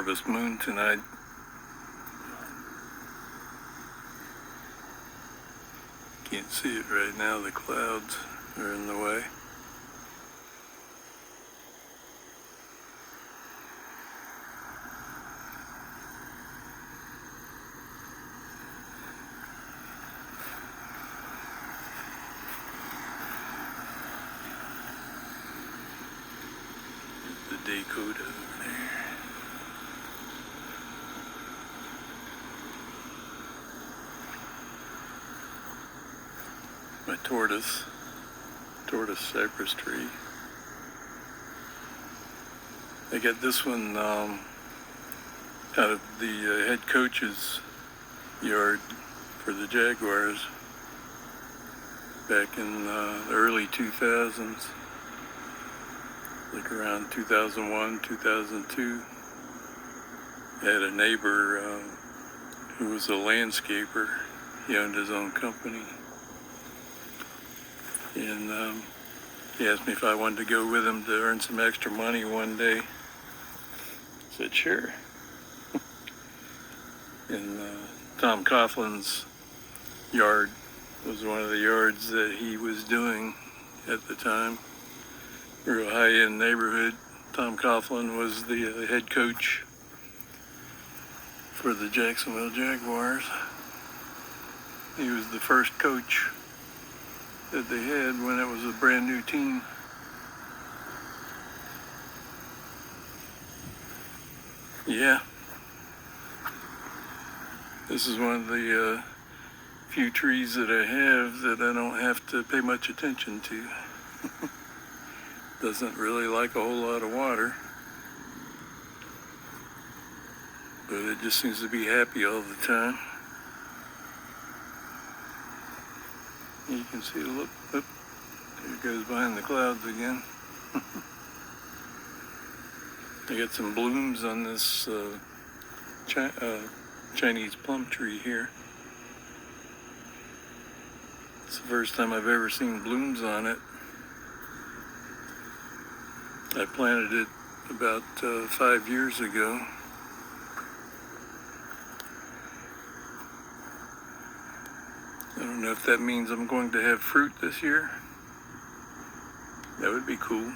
harvest moon tonight. Can't see it right now, the clouds are in the way. The Dakota over there. My tortoise cypress tree. I got this one out of the head coach's yard for the Jaguars back in the early 2000s, like around 2001, 2002. I had a neighbor who was a landscaper. He owned his own company. And he asked me if I wanted to go with him to earn some extra money one day. I said, sure. And Tom Coughlin's yard was one of the yards that he was doing at the time. Real high-end neighborhood. Tom Coughlin was the head coach for the Jacksonville Jaguars. He was the first coach that they had when it was a brand new team. Yeah. This is one of the few trees that I have that I don't have to pay much attention to. Doesn't really like a whole lot of water, but it just seems to be happy all the time. You can see it, look, there it goes behind the clouds again. I got some blooms on this Chinese plum tree here. It's the first time I've ever seen blooms on it. I planted it about 5 years ago. I don't know if that means I'm going to have fruit this year. That would be cool.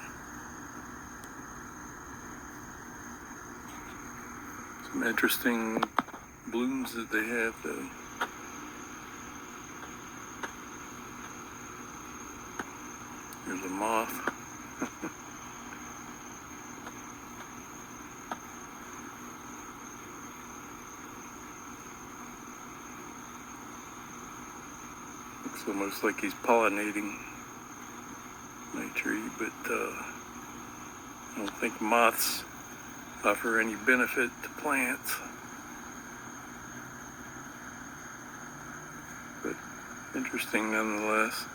Some interesting blooms that they have though. There's a moth. Looks almost like he's pollinating my tree, but I don't think moths offer any benefit to plants. But interesting nonetheless.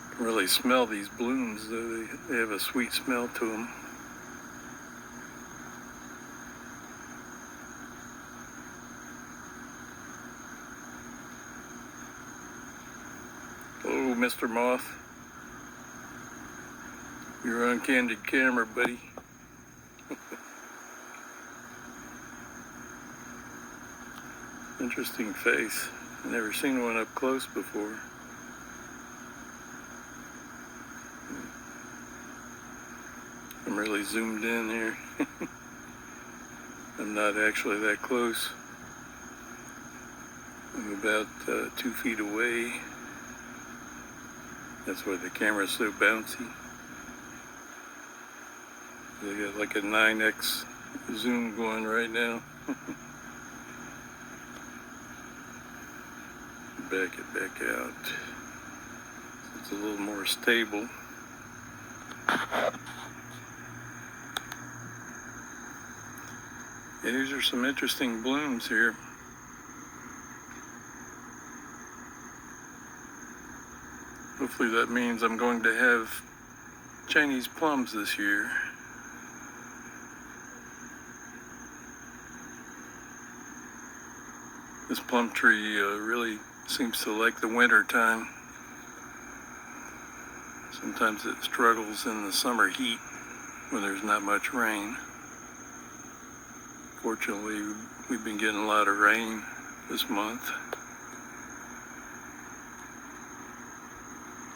You can really smell these blooms though, they have a sweet smell to them. Hello, Mr. Moth. You're on candid camera, buddy. Interesting face. I've never seen one up close before. I'm really zoomed in here. I'm not actually that close. I'm about 2 feet away. That's why the camera's so bouncy. They got like a 9x zoom going right now. Back it back out. So it's a little more stable. Yeah, these are some interesting blooms here. Hopefully that means I'm going to have Chinese plums this year. This plum tree really seems to like the winter time. Sometimes it struggles in the summer heat. when there's not much rain. Fortunately, we've been getting a lot of rain this month.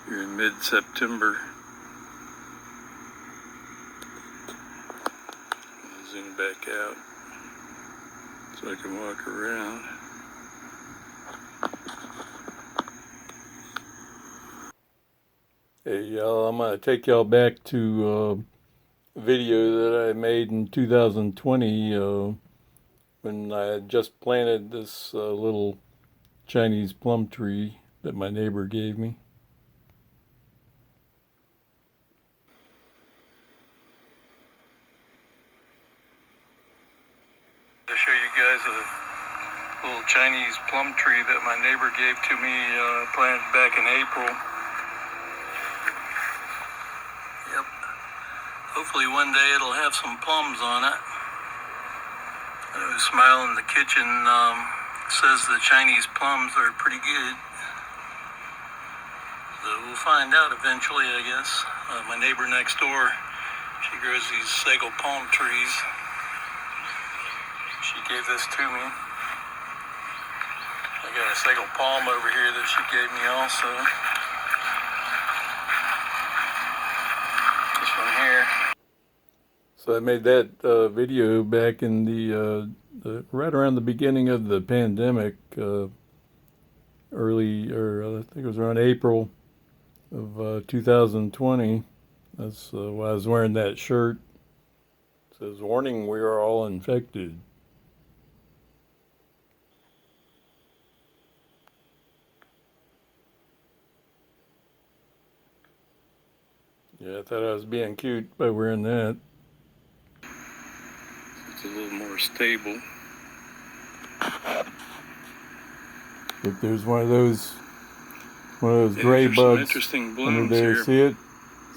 You're in mid-September. Zoom back out so I can walk around. Hey y'all, I'm going to take y'all back to a video that I made in 2020 when I had just planted this little Chinese plum tree that my neighbor gave me. To show you guys a little Chinese plum tree that my neighbor gave to me, planted back in April. Yep. Hopefully one day it'll have some plums on it. Smile in the kitchen says the Chinese plums are pretty good. So we'll find out eventually, I guess. My neighbor next door, she grows these sago palm trees. She gave this to me. I got a sago palm over here that she gave me also. This one here. So I made that video back in the right around the beginning of the pandemic, I think it was around April of 2020. That's why I was wearing that shirt. It says, "Warning, we are all infected." Yeah, I thought I was being cute by wearing that. It's a little more stable. But there's one of those gray bugs interesting under blooms there. here. See it?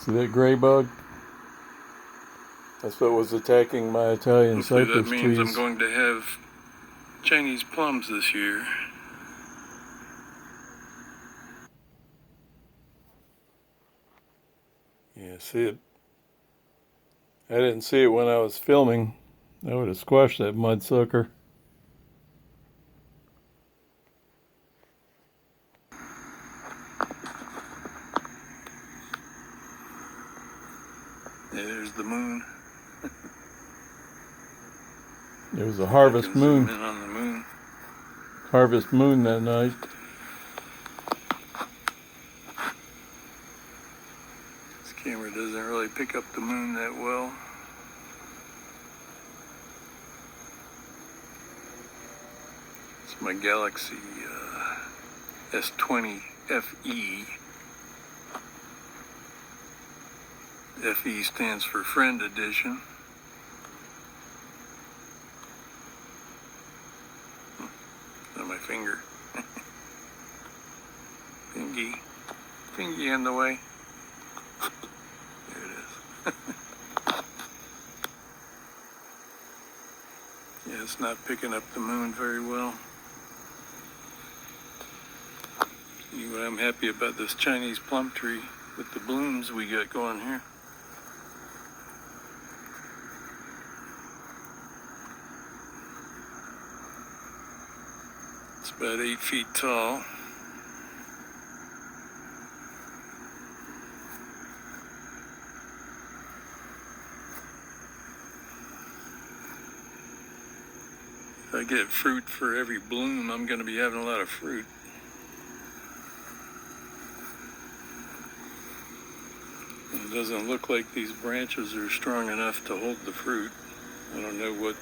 See that gray bug? That's what was attacking my Italian Hopefully cypress that means trees. I'm going to have Chinese plums this year. Yeah, see it? I didn't see it when I was filming. I would have squashed that mudsucker. There's the moon. It was a harvest moon. Zoom in on the moon. Harvest moon that night. This camera doesn't really pick up the moon that well. It's my Galaxy S20 FE. FE stands for Friend Edition. On my finger. Fingy in the way. There it is. Yeah, it's not picking up the moon very well. Anyway, I'm happy about this Chinese plum tree with the blooms we got going here. It's about 8 feet tall. If I get fruit for every bloom, I'm going to be having a lot of fruit. It doesn't look like these branches are strong enough to hold the fruit. I don't know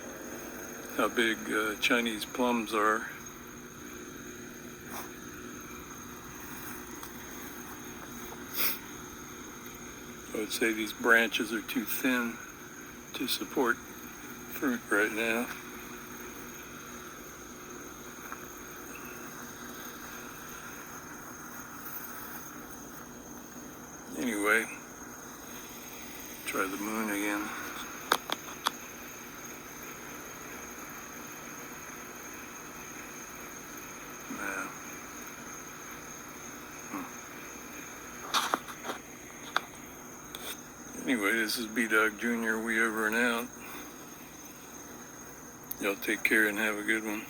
how big Chinese plums are. I would say these branches are too thin to support fruit right now. Anyway, try the moon again. Nah. Anyway, this is B-Dog Jr. We over and out. Y'all take care and have a good one.